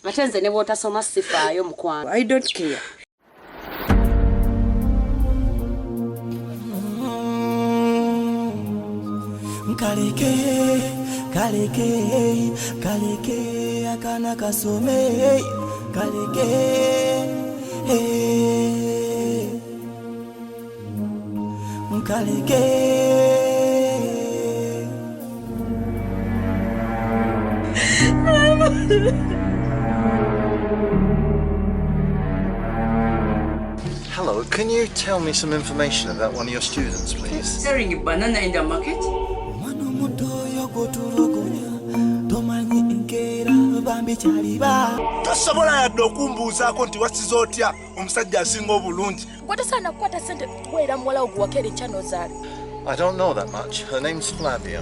Atenze ne bw'otasoma sifaayo mukwano. I don't care. Kaleke akana kasome kaleke kaleke. Hello, can you tell me some information about one of your students, please? Selling a banana in the market? Tasobola yadde okumbuuzaako nti wasiza otya omusajja asinga obulungi. Gwatasaana kukwata ssente kuweera muwala wo guwakera ekyano zaali. I don't know that much. Her name's Flavia.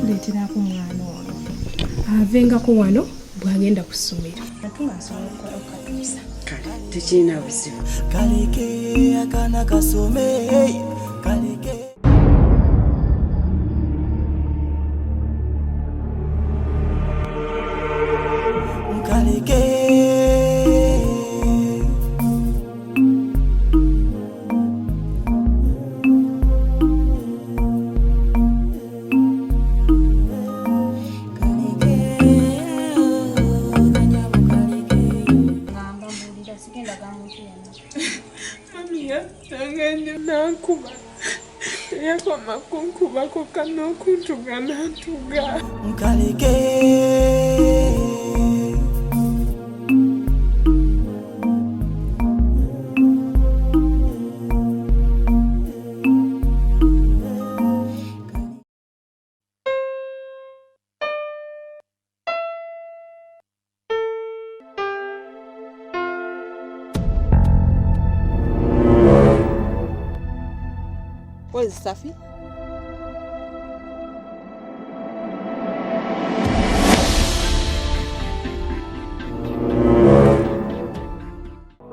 Leeteraako omwana ono avengako wano bw'agenda ku ssomero. Kale tekirina buzibu. Kaleke akana kasome kaleke. Kaleke. Nankuba yakoma kunkubako kano kuntuga nantuga. What is Safi?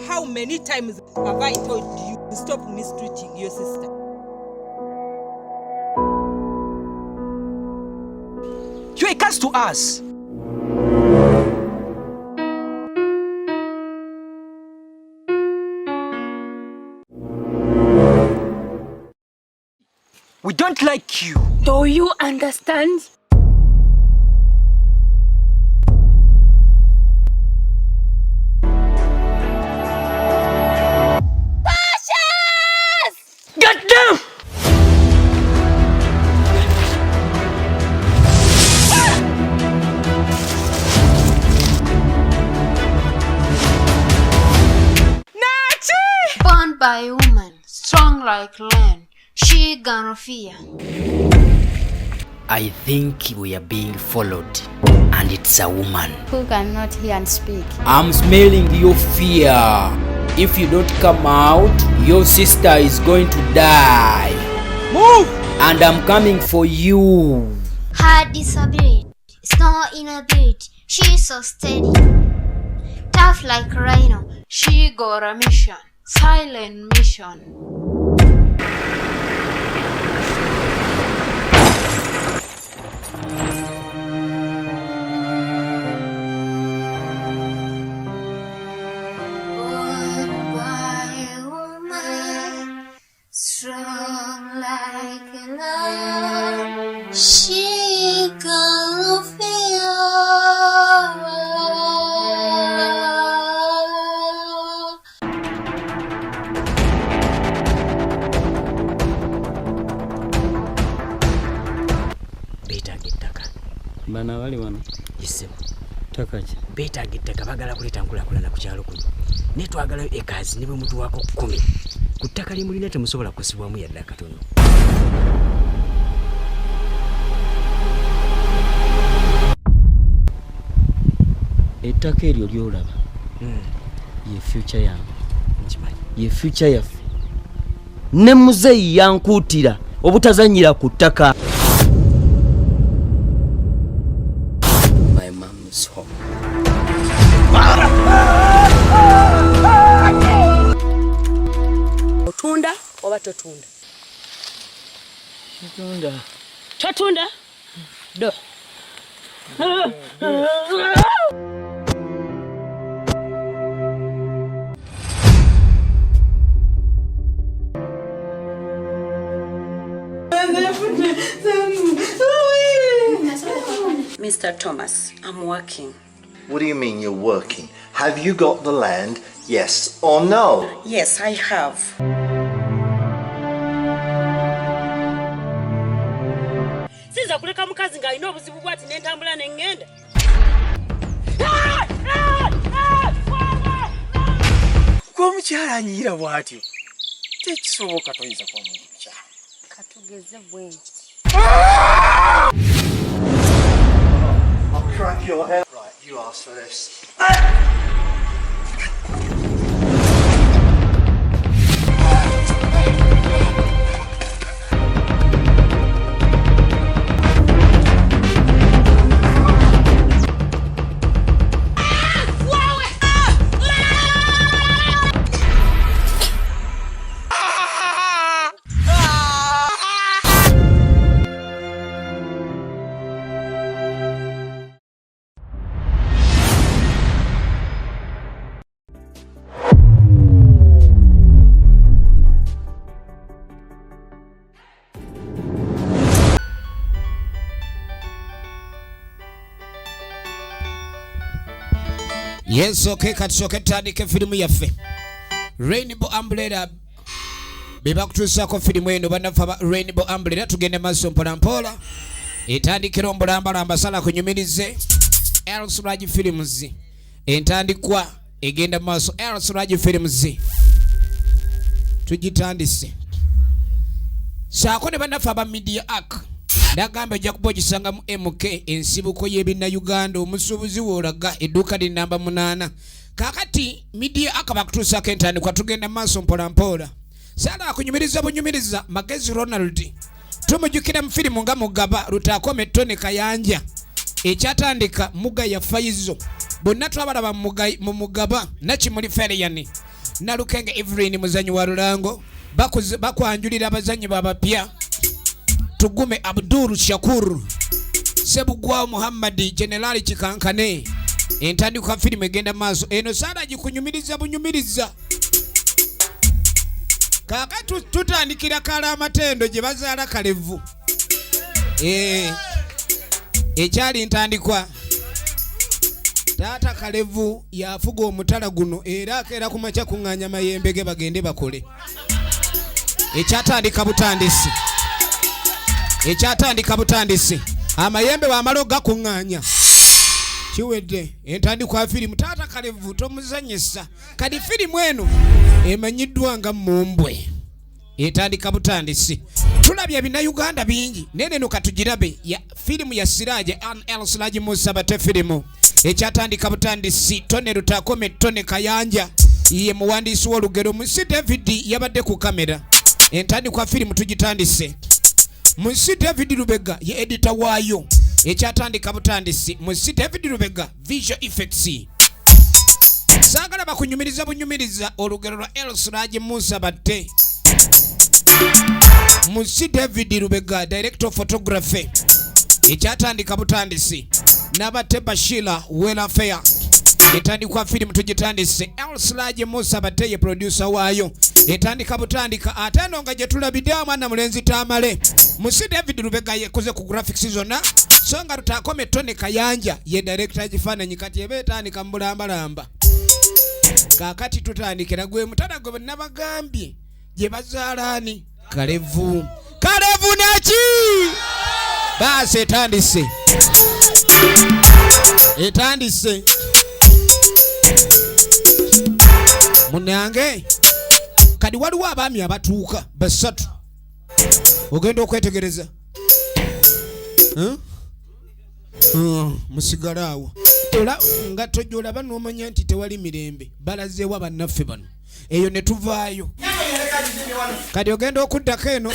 How many times have I told you to stop mistreating your sister? You're a curse to us. We don't like you. Do you understand? Precious! Get down! Nachi! Born by a woman, strong like lion. She gonna fear. I think we are being followed, and it's a woman Who cannot hear and speak. I'm smelling your fear. If you don't come out, your sister is going to die. Move! And I'm coming for you. Her disability is not inability. She's so steady. Tough like rhino. She got a mission. Silent mission. Strong like a lion, she gonna feel. Beetaaga ettaka. Bana bali wano. Yisebo. Ttaka ki? Beetaaga ettaka bagala kuleeta nkulakulana ku kyalo kuno. Naye twagalayo ekazi ne bwe mutuwaako 10. Ku ttaka limulina temusobola kusibwamu yadde akatono. Ettaka eryo lyolaba ye future yange. Ye future yaffe. Ne muzeeyi yankuutira obutazanyira ku ttaka. My mom's home. Otunda oba totunda? Tatunda. Do. Mr. Thomas, I'm working. What do you mean you're working? Have you got the land, yes or no? Yes, I have. Sinza kuleka mukazi nga alina obuzibu bwati n'entambula n'engenda. Omukyala anyiira bw'atyo tekisoboka toyinza kuba omukyala. Katugeze bwenti. I'll crack your head. Right, you asked for this. Yes, okay, katusoke tutandike filimu yaffe. Rainbow Umbrella. Beba kutuusako filimu eno bannaffe aba Rainbow Umbrella tugende maaso mpola mpola. Etandikira ombulambalamba sala kunyumirize. Elsraj Films. Entandikwa egenda maaso Elsraj Films. Tugitandise. Saako ne bannaffe aba Media Arc. Ndagamba ojja kuba ogisanga mu MK ensibuko y'ebinna Uganda omusuubuzi w'olaga edduuka li namba 8. Kaakati Media Arc bakutuusako entandikwa tugenda maaso mpola mpola. Sala akunyumiriza bunyumiriza Magezi Ronald. Tumujjukira mu firimu nga Mugaba Lutaakome Tone Kayanja. Ekyatandika Muga ya Faizo. Bonna twabalaba mu Mugaba Nakimuli Feriyani. Nalukenge Evelyn muzanyi wa Lulango. Bakwanjulira abazanyi babapya. Tugume Abdul Shakur Sebugwa Muhammadi Generali Chikankane. Entandikwa filimu egenda maaso eno sala gikunyumiriza bunyumiriza. Kaakati tutandikira Kala Amatendo gye bazaala Kalevu. Ekyali ntandikwa taata Kalevu yafuga omutala guno era akeera ku makya kuŋŋaanya mayembe ge bagende bakole. Ekyatandika butandisi. Ekyatandika butandisi. Amayembe wamalo gakuŋŋaanya. Kiwedde entandikwa filimu taata Kalevu tomuzanyisa. Kadi filimu eno emanyiddwa nga Mumbwe. Etandika butandisi. Tulabye ebinna Uganda bingi. Nene katugirabe ya filimu ya Siraje An Elsraj Musabate filimu. Ekyatandika butandisi Tone Lutaakome Tone Kayanja. Ye muwandiisi w'olugero Munsi David yabadde ku kamera. Entandikwa filimu tugitandise. Munsi David Lubega ye editor waayo. Ekyatandika butandisi Munsi David Lubega visual effects. Saagala bakunyumiriza bunyumiriza olugero lwa Elsraj Musabate. Munsi David Lubega director of photography. Ekyatandika butandisi Nabate Bashila Welfare. Etandikwa filimu tugitandise Elsraj Musabate ye producer waayo. Etandika butandika atano nga gye tulabidde Amwana Mulenzi Tamale. Munsi David Lubega yekoze ku graphics zonna. Songa Lutaakome Tone Kayanja ye director agifaananyi kati ebeetandika mbulambalamba. Kaakati tutandikira gwe mutala gwe nabagambye gye bazaalaani Kalevu. Kalevu naki? Baasi etandise. Etandise. Munange kadi waliwo abaami abatuuka basatu. Ogenda okwetegereza. Musigala awo. Ola nga tojolaba n'omanya nti tewali mirembe. Balazeewa bannaffe bano. Eyo ne tuvaayo. Kadi ogenda okuddako eno.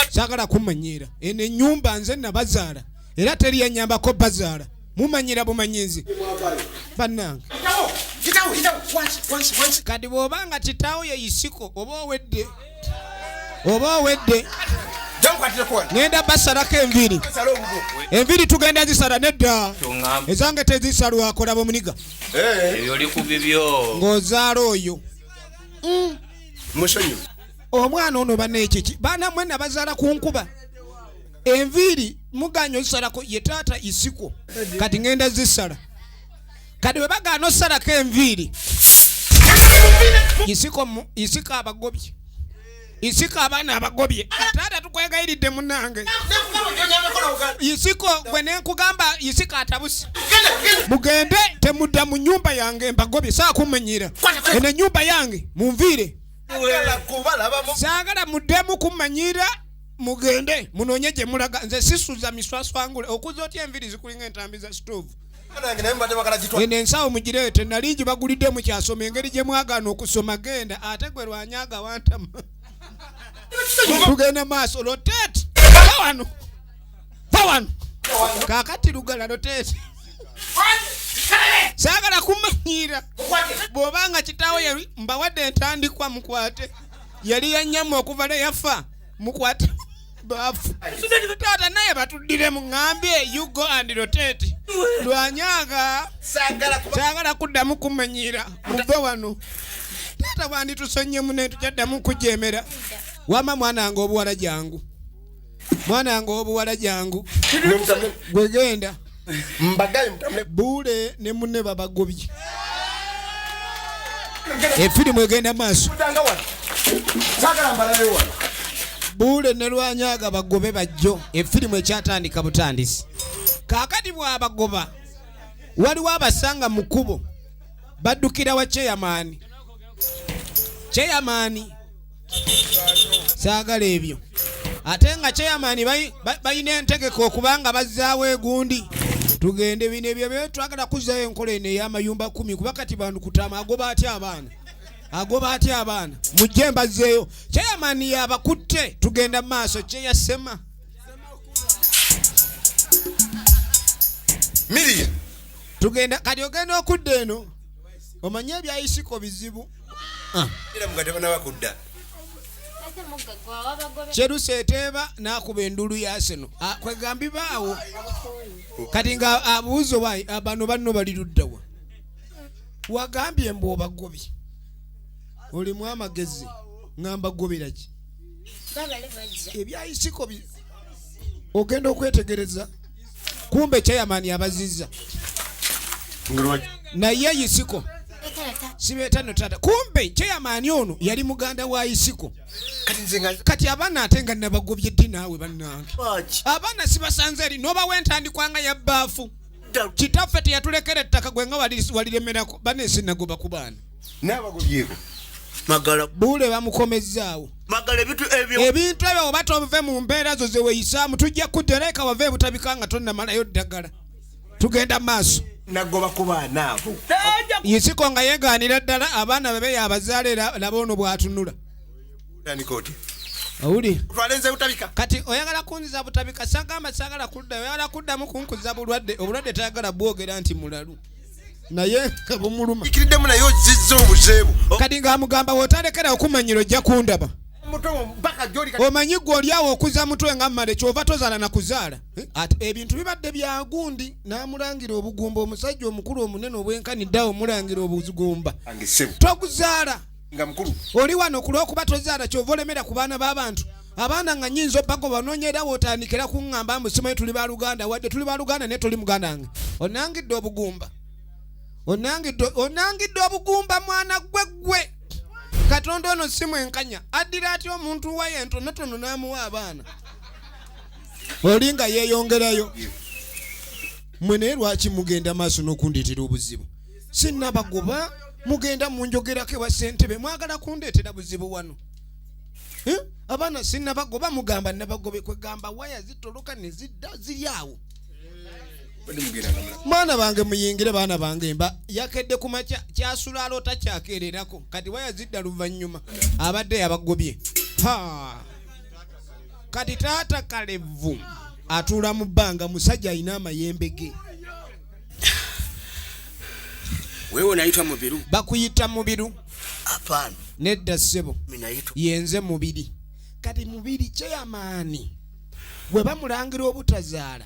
Saagala kumanyiira. Eno ennyumba nze nabazaala. Era teri yannyambako bazaala. Mumanyira bumanyizi. Bannange. Kadi bw'obanga kitaawo ye isiko oba owedde. Oba owedde. ngenda basalako enviri. Enviri tugenda zisala nedda. Ezange tezisalwako laba omuniga. Ebyo oli ku bibyo. Ng'ozaala oyo. Musonyi. Omwana ono banekiki. Baana mwena bazaala ku nkuba. Enviri muganyo zisalako ye taata isiko. Kati ngenda zisala. Kati bwe bagaana osalako enviri. Isiko abagobye. Isiko abaana abagobye. Taata tukwegayiridde munnange. Isiko gwe nenkugamba isiko atabuse. Mugende temudda mu nyumba yange mbagobye saakumenyera. Eno ennyumba yange munviire. Saagala muddemu kumanyira mugende munoonye gye mulaga. Nze sisuza miswaswangule okuza otya enviri zikulinga entambi za stove. Eno ensawo mugireete nalingi bagulidde mukyasoma engeri gye mwagaana okusoma genda ate gwe lwanyaga wantama. Tugenda maaso rotate. Pawano. Kakati lugala rotate. Saagala kumanyira. Bw'obanga kitaawe yali mbawadde entandikwa mukwate. Yali yannyamu okuva ne yafa mukwate. Bafu. Taata naye batuddire mu ngambye you go and rotate. Lwanyaga. Saagala kuddamu kumanyira. Muve wano. Taata bwandi tusonye mune tujaddamu kujeemera. Wama mwanange obuwala jangu. Mwanange obuwala jangu. Gwegenda. Mbagaye mtamle. Bule ne munne babagobye. Efirimu egenda maaso. Sagala mbalayo wano. Bule ne lwanyaga bagobe bajjo. Efirimu ekyatandika butandisi. Kaakati bw'abagoba waliwo abasanga mu kkubo baddukira wa chairman. Chairman saagala ebyo. Ate nga chairman bayina entegeko okubanga bazzaawo egundi. Tugende bino ebyo bye twagala kuzzaayo enkola eno ey'amayumba 10 kuba kati bantu kutama agoba atya abaana. Mujje mbazzeeyo. Chairman yabakutte tugenda maaso kyeyasema. Miri. Tugenda kati ogenda okudda eno. Omanye ebyayisiko bizibu. Era mugate bana bakudda. Cheruseeteba n'akuba endulu yaseno. Kwegambi baawo. Kati nga abuuzo bayi abano banno bali luddawa. Wagambye mbu obagobye. Olimu amagezi ngamba gobera ki? Ebyayisiko ogenda okwetegereza. Kumbe chairman abazizza. Naye yisiko. Sibetano tata. Kumbe chairman ono yali muganda wa isiko. Kati abaana atenga nabagobye ddi naawe bannange. Abaana sibasanze eri noba wentandikwanga ya baafu. Kitaffe teyatulekera ettaka gwenga waliremerako banesinagoba ku baana. Nabagobyeko. Magala bule bamukomezzaawo. Magala ebintu ebyo oba tove mu mbeera zo ze weeyisaamu tujja kutereka wave butabikanga tonna malayo ddagala. Tugenda maaso. Nagoba ku baana abo. Yisiko nga yeegaanira ddala abaana bebe yabazaale laba ono bw'atunula. Yanikoti. Awuli. Twalenze butabika. Kati oyagala kunziza butabika sagamba sagala kudda oyagala kuddamu kunkuza obulwadde tayagala bwogera nti mulalu. Naye kabumuluma. Ikiriddemu nayo zizzo obuzeebu. Kati ng'amugamba wootalekera okumanyira ojja kundaba. Omanyi gwe oli awo okuza mutwe nga mmale kyova tozaala na kuzaala. Ate ebintu bibadde bya gundi n'amulangira obugumba omusajja omukulu omunene obwenkanidde omulangira obugumba. Tokuzaala. Nga mukulu. Oli wano kulw'okuba tozaala kyova olemera ku baana b'abantu. Abaana nga nnyinza obbagoba onoonyera wootandikira kuŋŋamba musimanyi tuli baluganda wadde tuli baluganda naye toli muganda wange. Onangidde obugumba. Onangidde obugumba mwana gwe. Katonda ono simu enkanya. Addira atya omuntu wa yentonotono n'amuwa abaana. Oli nga yeeyongerayo. Mmwe naye lwaki mugenda maaso n'okundeetera obuzibu? Sinnabagoba mugenda munjogerako ewa ssentebe mwagala kundeetera buzibu wano. Abaana sinnabagoba mugamba nabagobe kwegamba waya zitoloka ne zidda ziri awo. Mwana bange muyingire baana bange mba yakedde ku makya kyasula alota kyakeererako kati waya zidda luvannyuma abadde yabagobye. Kati taata Kalevu atuula mu bbanga musajja alina amayembe ge. Wewe naitwa Mubiru. Bakuyita Mubiru. Hapana. Nedda ssebo. Minaitwa. Yenze Mubiri. Kati Mubiri chairman. bwe bamulangira obutazaala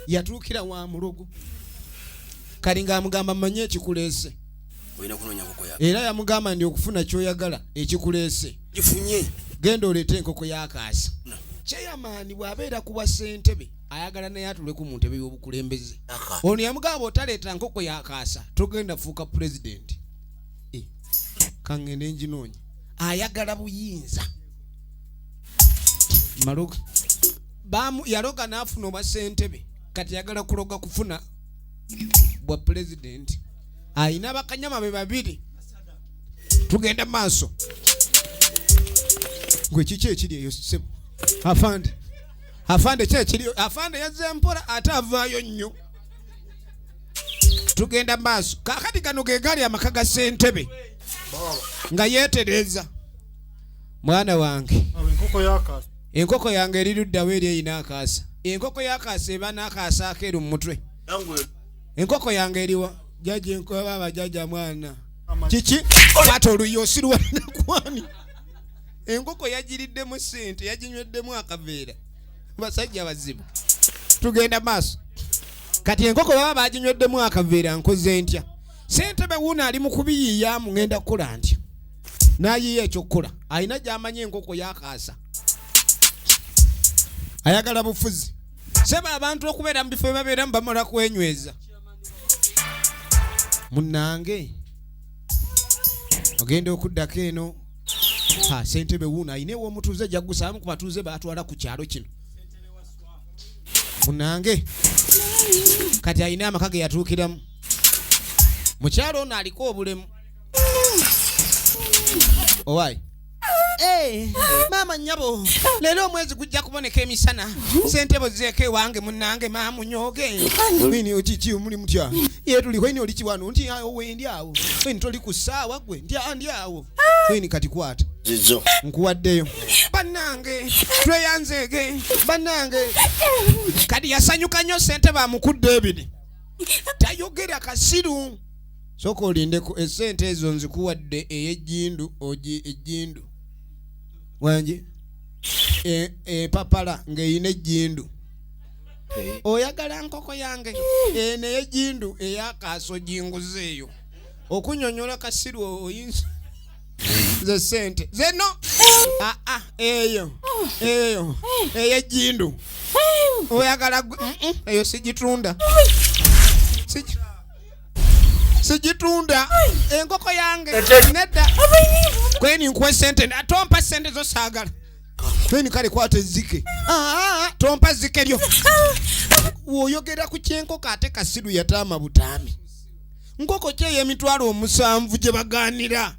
yatuukira wa mulogo kali ng'amugamba manye ekikuleese era yamugamba ndi okufuna ky'oyagala ekikuleese gifunye genda oleete enkoko y'akaasa kyeyamaani bw'abeera kuba ssentebe ayagala naye atuleku mu ntebe y'obukulembeze ono yamugamba otaleeta nkoko y'akaasa togenda fuuka pulezidenti kangende nginoonya ayagala buyinza maloga yaloga n'afuna obwa ssentebe kati yagala kuloga kufuna bwa pulezidenti ayina bakanyama be babiri tugenda maaso gwe kiki ekiri eyo sebo afande kyekiri afande yazze mpola ate avaayo nnyo tugenda maaso kakati kano ge gali amaka ga ssentebe nga yeetereza mwana wange enkoko yange eri luddawo eri eyina akaasa enkoko y'akaasa eba n'akaasa akeeru mu mutwe enkoko yange eriwa jaji baba jaja mwana kiki kwata oluyosi lwalina kwani enkoko yagiriddemu ssente yaginyweddemu akaveera basajja bazibu tugenda maaso kati enkoko baba baginyweddemu akaveera nkoze ntya ssentebe wuuna ali mu kubiyiiyaamu ngenda kukola ntya n'ayiiya ekyokukola alina gy'amanya enkoko y'akaasa ayagala bufuzi seba abantu okubeera mu bifo bye babeeramu bamala kwenyweza munnange ogenda okuddako eno ssentebe wuuna ayina ew'omutuuze jagusaamu ku batuuze baatwala ku kyalo kino munnange kati ayina amaka ge yatuukiramu mukyalo ono aliko obulemu owaayi maama nnyabo leero omwezi gujja kuboneka emisana ssentebe zeeko ewange munnange maamunyooge ini okiki omuli mutya ye tuliko ini oli kiwano nti owe ndi awo ini toli ku ssaawa gwe ndi awo ini kati kwata zizo nkuwaddeyo bannange tweyanzeege bannange kati yasanyuka nnyo ssentebe amukudde ebiri tayogera kasiru sooka olindeko essente ezo nzikuwadde ey'ejjindu ogi ejjindu wanje papala ng'eyina ejjindu oyagala nkoko yange neye ejjindu ey'akaaso jinguzeeyo okunyonyola kasiru oyinza ze sente zeno eyo ey'ejjindu oyagala eyo sigitunda sigitunda enkoko yange nedda kweni nkuwe sente tompa sente zo saagala kweni kale kwata ezzike tompa zzike lyo woyogera ku kyenkoko ate kasiru yataama butaami nkoko ki ey'emitwalo 7 gye bagaanira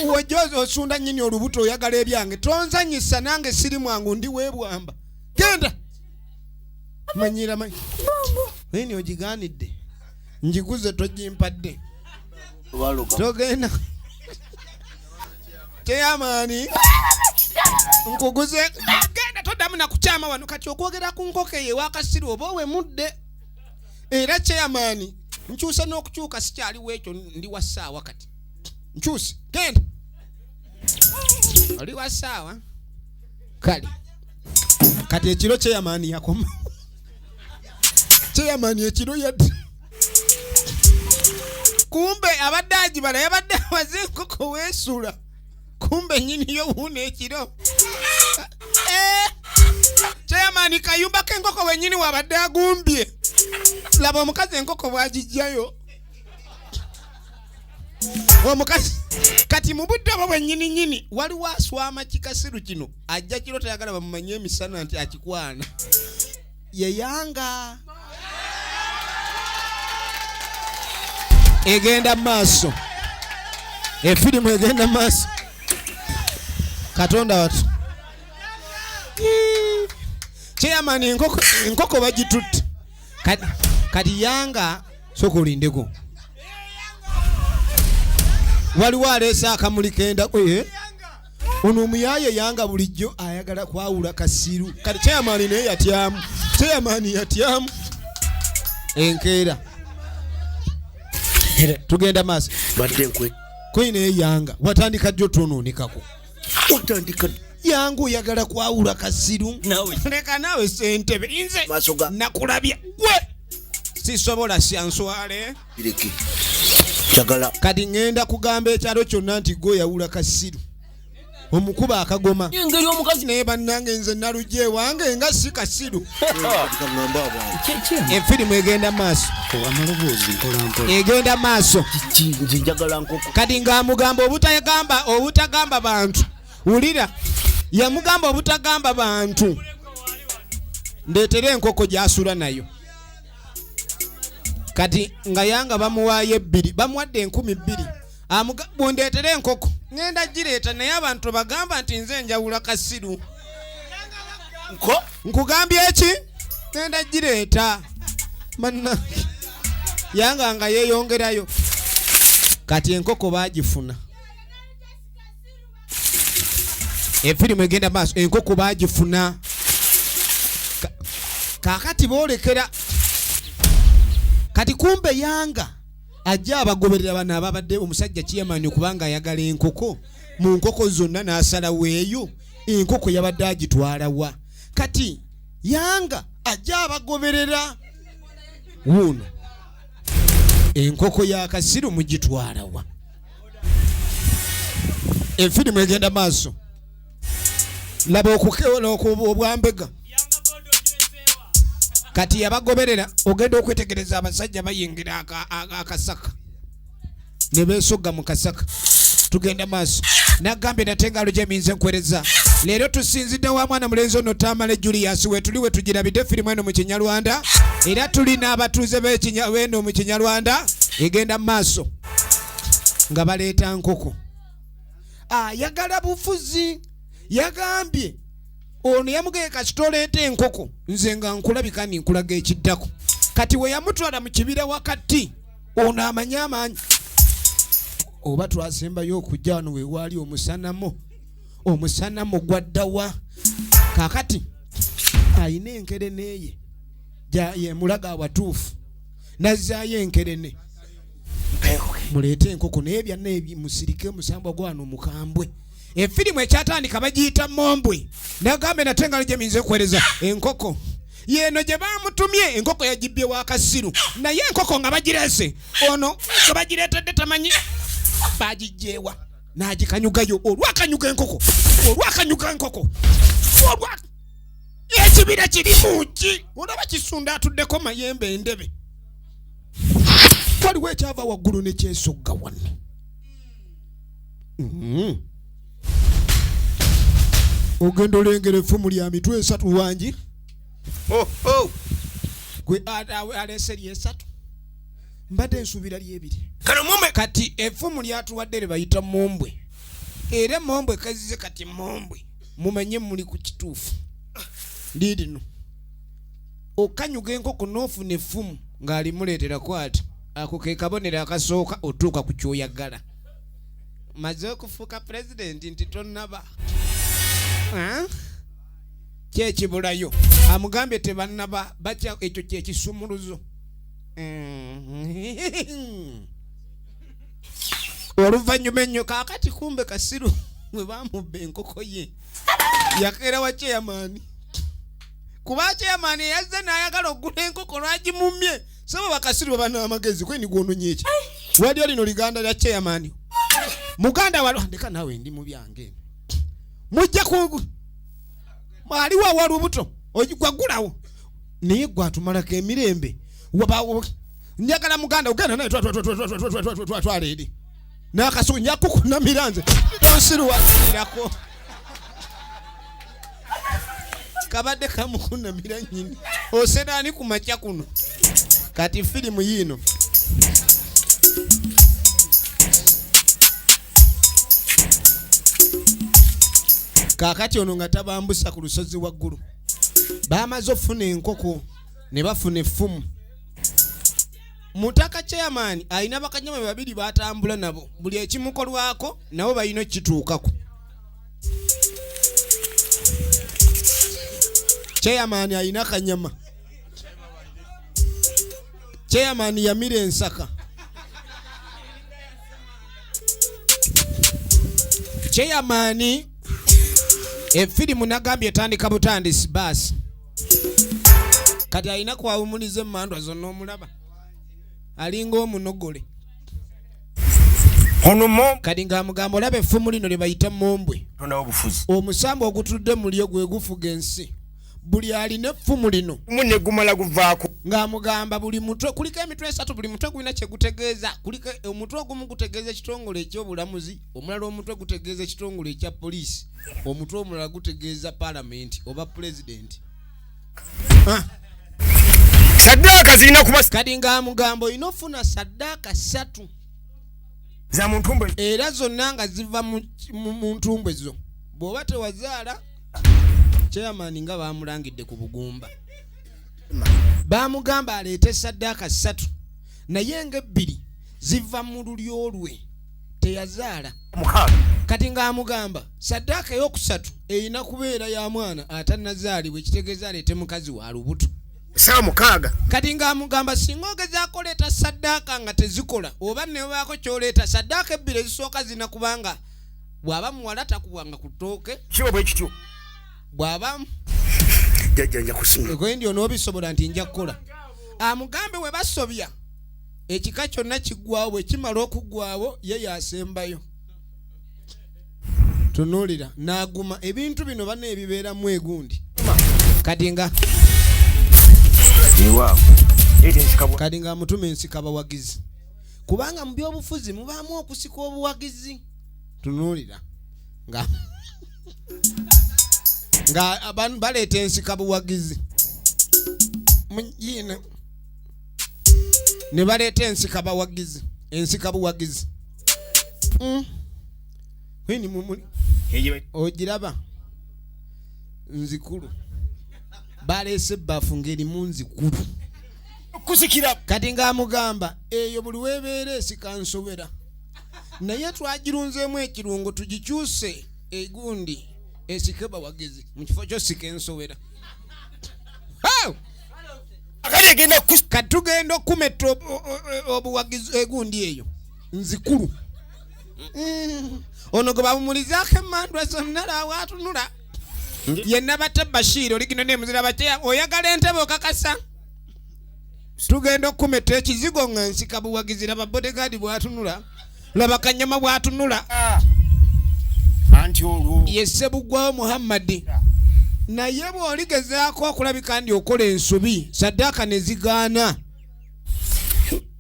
wejozi osunda nnyini olubuto oyagala ebyange tonzanyisa nange siri mwangu ndi weebwamba genda manyira weni ogigaanidde njiguze togimpadde togenda kyeyamaani nkuguze genda toddamu nakukyama wano kati okwogera ku nkoko eyo ewakasiru oba owemudde era kyeyamaani nkyuse n'okukyuka sikyaliwo ekyo ndi wa ssaawa kati nkyuse genda oli wa ssaawa kale kati ekiro kyeyamaani yakoma kyeyamaani ekiro yadde kumbe abadde agibala yabadde abaze enkoko weesula kumbe nyini yo wuuna ekiro kyeyamaani kayumba k'enkoko wenyini wabadde agumbye laba omukazi enkoko bwagijjayo omukazi kati mu budde obwo bwennyini waliwo aswama kikasiru kino ajja kiro tayagala bamumanye emisana nti akikwana yeyanga egenda maaso efirimu egenda maaso katonda watu kyeyamani enkoko bagitutte kati yanga soka olindeko waliwo aleese akamuli kenda ono omuyaye yanga bulijjo ayagala kwawula kasiru kati kyeyamani naye yatyamu kyeyamani yatyamu enkeera tugenda maaso badde nkwe kwine yanga watandika jjo tonoonekako watandika yangu oyagala kwawula kasiru leka naawe ssentebe nze nakulabya gwe sisobola syanswale kati ŋŋenda kugamba ekyalo kyonna nti gwe oyawula kasiru omukuba akagoma engeri omukazi naye bannange nze nalugye ewange nga si kasiru efirimu egenda maaso egenda maaso kati ng'amugamba obutagamba bantu wulira yamugamba obutagamba bantu ndeetera enkoko gy'asula nayo kati nga yanga bamuwaayo 2 bamuwadde 2,000 bwondeetera enkoko ngenda gireeta naye abantu bagamba nti nze njawula kasiru nkugambye eki ngenda gireeta manna yanga nga yeeyongerayo kati enkoko baagifuna efirimu egenda maaso enkoko baagifuna kaakati boolekera kati kumbe yanga ajja abagoberera bano ababadde omusajja kiyamani kubanga ayagala enkoko mu nkoko zonna n'asalawo eyo enkoko yabadde agitwala wa kati yanga ajja abagoberera wuno enkoko ya kasiru mugitwala wa efirimu egenda maaso laba okukeola obwambega kati yabagoberera ogenda okwetegereza abasajja bayingira akasaka ne beesogga mu kasaka tugenda maaso nagambye natengalo gyeminze nkwereza leero tusinzidde wa mwana mulenzi ono Tamale Julius wetuli wetugirabidde firimu eno mu Kinyarwanda era tuli n'abatuuze b'eno mu Kinyarwanda egenda maaso nga baleeta nkoko ayagala bufuzi yagambye ono yamugeye kasitoleeta enkoko nze nga nkulabika ninkulaga ekiddako kati we yamutwala mu kibira wakati ono amanyi amaanyi oba twasembayo okujja wano wewaali omusanamo gwaddawa kakati ayina enkerene ye yemulaga awatuufu nazzaayo enkerene muleete enkoko naye byanna musirike musambwa gwano mukambwe efirimu ekyatandika bagiyita mombwe nagambe natengalo gyeminze kwereza enkoko yeno gye bamutumye enkoko yagibbye wa kasiru naye enkoko nga bagirese ono nga bagireetedde tamanyi bagijjeewa n'agikanyugayo olwakanyuga enkoko ekibira kirimu ki olaba kisunda atuddeko mayembe endebe waliwo ekyava waggulu nekyesogga wanne ogenda olengera effumu lya mitwe 3 wangi gwe alese lyesatu mbadde ensuubira lyebiri kati effumu lyatuwadde lye bayita mombwe era mombwe kazize kati mombwe mumanye muli ku kituufu liirino okanyuga enkoko n'ofuna effumu ng'alimuleeterako ati ako ke kabonero akasooka otuuka ku kyoyagala maze okufuuka pulezidenti nti tonnaba kyekibulayo amugambye tebannaba batya ekyo kyekisumuluzo oluvannyuma ennyo kaakati kumbe kasiru bwe bamubba enkoko ye yakeera wa chairman kuba chairman yazze n'ayagala okugula enkoko lwagimumye saba bakasiru babana amagezi kweni gwononye eki wali lino liganda lya chairman muganda walondeka nawe ndi mu byange mujja ku aliwo awali obuto ogwagulawo naye gwatumalako emirembe njagala muganda ogenda naye twatwala eri n'akasuku nyakukunamira nze osiruwakirako kabadde kamukunamira nyini oseraani ku makya kuno kati firimu yiino kaakati ono nga tabambusa ku lusozi waggulu bamaze ofuna enkoko ne bafuna effumu mutaka chairman ayina bakanyama 2 batambula nabo buli ekimukolwako nabo bayina kituukako chairman ayina kanyama chairman yamira ensaka chairman Efirimu nagambye etandika butandisi basi. Kati alina kwawumuliza emmandwa zonna omulaba. Alinga omunogole. Kati ng'amugamba olaba effumu lino lye bayita mombwe. Omusambu ogutudde mulyo gwe gufuga ensi. Buli alina effumu lino munne gumala guvaako. Ng'amugamba buli mutwe kuliko emitwe esatu, buli mutwe gulina kye gutegeeza. Kuliko omutwe ogumu gutegeeza ekitongole eky'obulamuzi, omulala omutwe gutegeeza ekitongole ekya poliisi, omutwe omulala gutegeeza paalamenti oba pulezidenti. Saddaaka zirina kuba kati ng'amugamba olina ofuna saddaaka 3 za mu ntumbwe era zonna nga ziva mu ntumbwe zo. Bw'oba tewazaala chairman nga baamulangidde ku bugumba. Baamugamba aleete saddaaka 3 naye ng'ebbiri ziva mu lulyo lwe teyazaala. Kati ng'amugamba saddaaka ey'okusatu erina kubeera ya mwana atannazaalibwa, ekitegeeza aleete mukazi wa lubuto. Saa 6. Kati ng'amugamba singa ogezaako leeta saddaaka nga tezikola oba ne baako ky'oleeta saddaaka ebbiri ezisooka zina kubanga bw'aba muwala takubwanga ku ttooke. Kiba bwe kityo. Bw'aba jjajja kusinga gwendi onoobisobola nti nja kukola. Amugambe we basobya ekika kyonna kiggwawo, bwe kimala okuggwawo ye yasembayo. Tunuulira n'aguma ebintu bino bana ebibeeramu egundi. Kati nga kati nga mutuma ensika abawagizi, kubanga mu byobufuzi mubaamu okusika obuwagizi. Tunuulira nga abantu baleeta ensika buwagizi mujina ne baleeta ensika bawagizi, ensika buwagizi. Wini mumuli ogiraba nzikulu baleese ebbafu ng'erimu nzikulu kusikira. Kati ng'amugamba eyo buli weebeera esika nsobera, naye twagirunzeemu ekirungo tugikyuse egundi esike bawagizi mu kifo ky'osika ensowera. Kati tugenda okumetta obuwagizi egundi eyo nzikulu. Ono gwe bamumulizaako emmandwa zonna laawe atunula. Yenna batta Bashir oligino ne muzira bateya oyagala entebe okakasa. Tugenda okumetta ekizigo nga nsika buwagizi, laba bodyguard bwatunula, laba Kanyama bwatunula. Anti olwo Yesebugwawo Muhammad naye bw'oligezaako okulabika ndi okola ensobi saddaaka ne zigaana,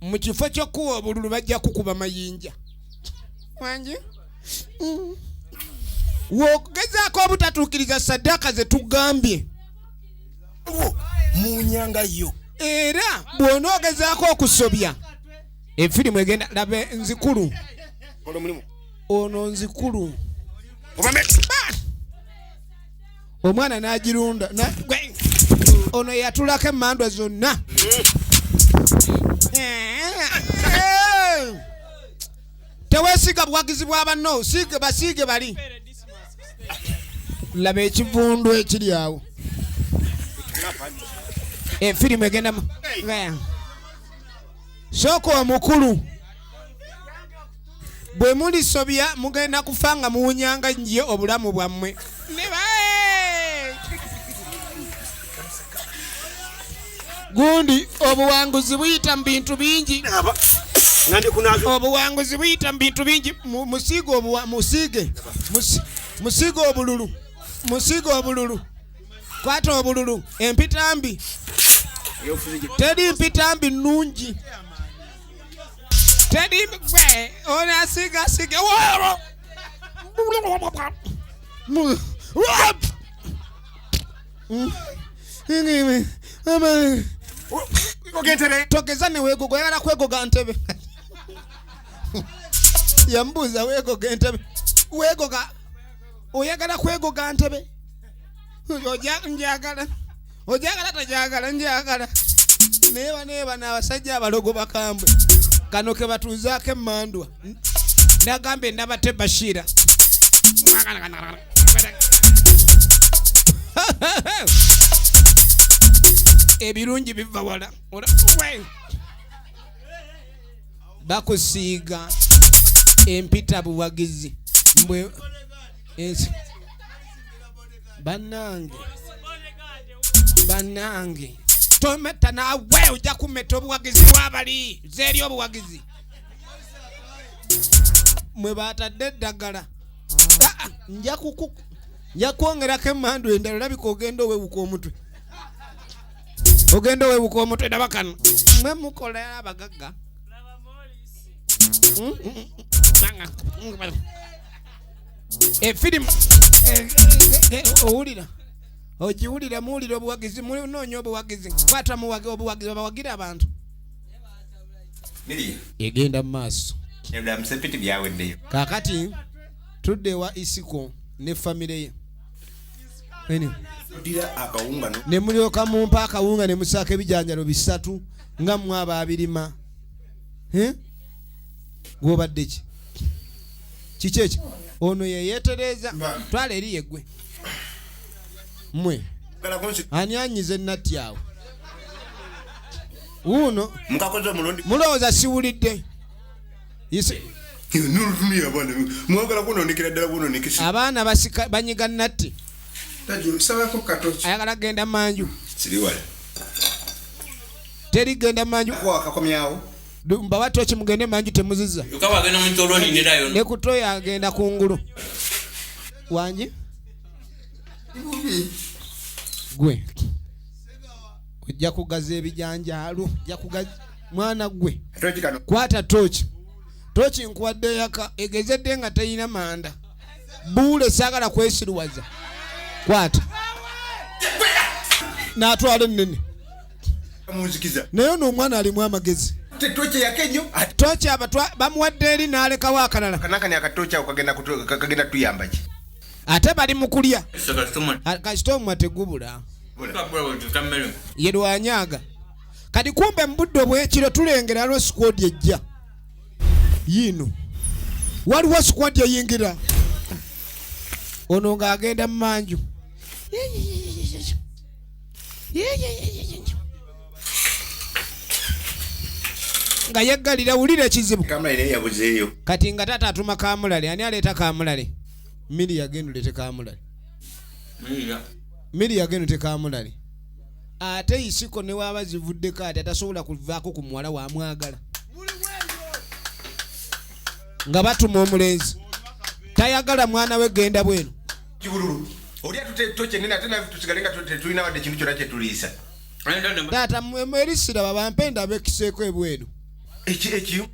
mu kifo ky'okuwa obululu bajja kukuba mayinja wanje. Wogezaako obutatuukiriza saddaaka ze tugambye mu nyanga yo, era bw'onoogezaako okusobya efirimu egenda laba nzikulu. Ono nzikulu omwana n'agirunda ono yatulako emmandwa zonna. Teweesiga buwagizi bwa banno, siige basiige bali. Laba ekivundu ekiri awo. Efirimu egenda sooka omukulu bwe mulisobya mugenda kufa nga muwunyanga nnyo obulamu bwammwe. Gundi obuwanguzi buyita mu bintu bingi. Obuwanguzi buyita mu bintu bingi. Musiige obululu. Musiige obululu. Kwata obululu. Empitambi. Teri mpitambi nnungi. Teri gwe ona asiga. Woro. Togeza ne weegoga, oyagala kwegoga ntebe. Yambuuza weegoga entebe. Weegoga oyagala kwegoga ntebe. Njagala. Ojagala tajagala njagala. Neeba n'abasajja abalogo bakambwe. Kano ke batuuzaako emmandwa. Nagambe ndabate Bashira. Ebirungi biva wala. Bakusiiga empita buwagizi. Banange tometa nawe ojja kumeta obuwagizi bwabali zeeri obuwagizi mwe batadde eddagala nja kwongerako emmandu endala olabika ogenda owewuka omutwe naba kano mwe mukola abagagga efirimu owulira ogiwulira muwulira obuwagizi munoonya obuwagizi kwata obuwagizi babawagira abantu egenda mu maaso kaakati tudde wa isiko ne famire ye ne mulyoka mumpa akawunga ne musaaka ebijanjalo 3 nga mwaba abirima gwobadde ki kiki ekyo ono yeyeetereza twala eri yeggwe mwe ani anyize nnatti awo uno mulowooza siwulidde abaana banyiga nnatti ayagala genda manju teri genda manju mbawatoki mugende manju temuziza ne kutoyo agenda kungulu wanji gwe ojja kugaza ebijanjaalo mwana gwe kwata toki nkuwadde yaka egezedde nga teyina manda buule saagala kwesiruwaza kwata n'atwala ennene naye n'omwana alimu amagezi toki bamuwadde eri n'alekawo akalala ate bali mu kulya kasita omwa tegubula ye lwanyaga kati kumbe mu budde obw'ekiro tulengera lwo squad ejja yino waliwo squad eyingira ono ng'agenda mu manju nga yeggalira wulira ekizibu kati nga tata atuma kamulale ani aleeta kamulale miri yagendulete kamulale miri yagendulete kamulale ate isiko ne waba zivuddeko ati atasobola kuvaako ku muwala wamwagala nga batuma omulenzi tayagala mwana we genda bweno taata mwerisira babampenda bekiseeko ebweru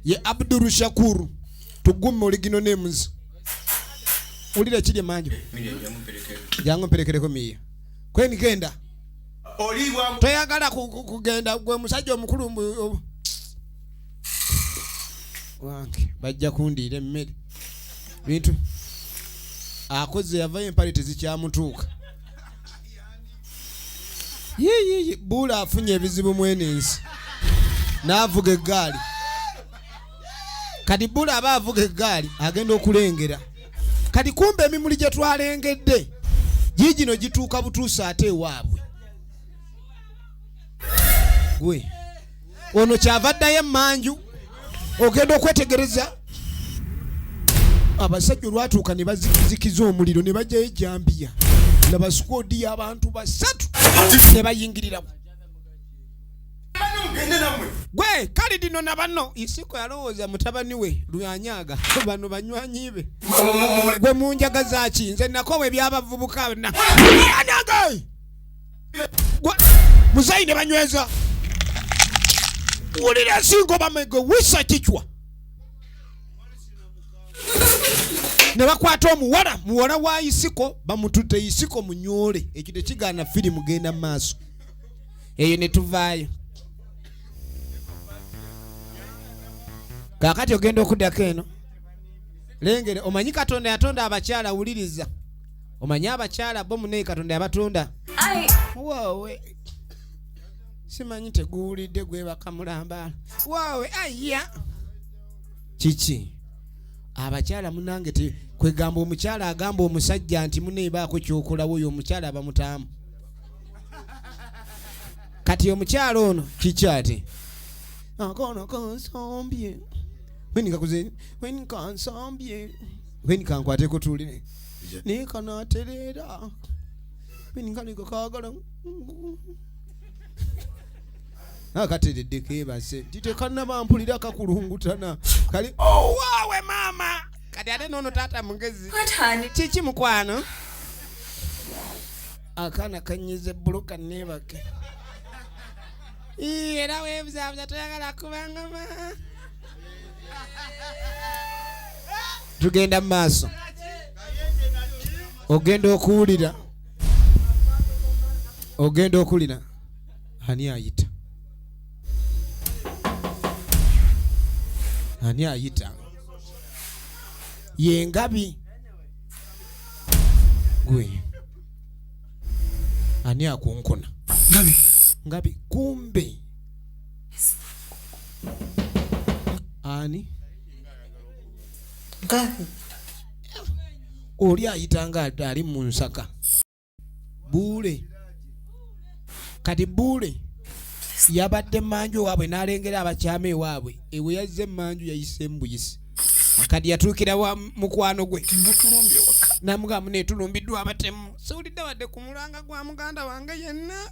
ye Abdul Shakuru tugume oligino names ulira kiri manju jangu mperekereko miya kweni genda olibwa toyagala kugenda gwe musajja omukulu wange bajja kundira emmere bintu akoze yava empale tezikyamutuuka ye bula afunye ebizibu mwenensi n'avuga eggaali kati bula aba avuga eggaali agenda okulengera kati kumbe emimuli gye twalengedde gigino gituuka butuusa ate ewaabwe gwe ono kyava ddayo emmanju ogenda okwetegereza abasajja olwatuuka ne bazikiza omuliro ne bajjayo ejambiya laba squad y'abantu 3 ne bayingirira gwe kali dino na bano isiko yalowooza mutabani we lwanyaga bano banywanyi be gwe munjaga zaki nze nakowe byabavubuka na lwanyaga gwe muzayi ne banyweza ulira singo bamego wisa kichwa ne bakwata muwala wa isiko bamutute isiko munyole ekyo tekigana firimu genda maaso eyo ne tuvaayo kakati ogenda okuddako eno lengere omanyi katonda yatonda abakyala wuliriza omanyi abakyala bo muneyi katonda yabatonda waawe simanyi teguwulidde gwe bakamulambala waawe aya kiki abakyala munange kwegamba omukyala agamba omusajja nti muneyi baako kyokolawo oyo omukyala bamutaamu kati omukyala ono kiki ati akono konsombye weni kankwateko tulire nikanaterera Piningaliko kagala. Akateredde kebase. Titekana bampulira kakulungutana. Kali oh wawe mama. Kati ate nono tata mugezi. Kiki mukwano? Akana kanyize buluka nebake. Era webuzabuza toyagala kubanga ma. Tugenda maaso. Ogenda okuwulira. Ogenda okulira. Ani ayita? Ani ayita? Yengabi. Gwe. Ani akunkona? Ngabi. Ngabi kumbe. Ani? Ngabi. Oli ayitanga ali mu nsaka. Buule. Kati buule. Yabadde manju waabwe n'alengera abakyame waabwe. Ewe yazze manju yayise mbuyisi. Kati yatuukira wa mukwano gwe. Timbatulumbye waka. Namugamu netulumbiddwa abatemu. Sewulidde wadde ku mulanga gwa muganda wange yenna.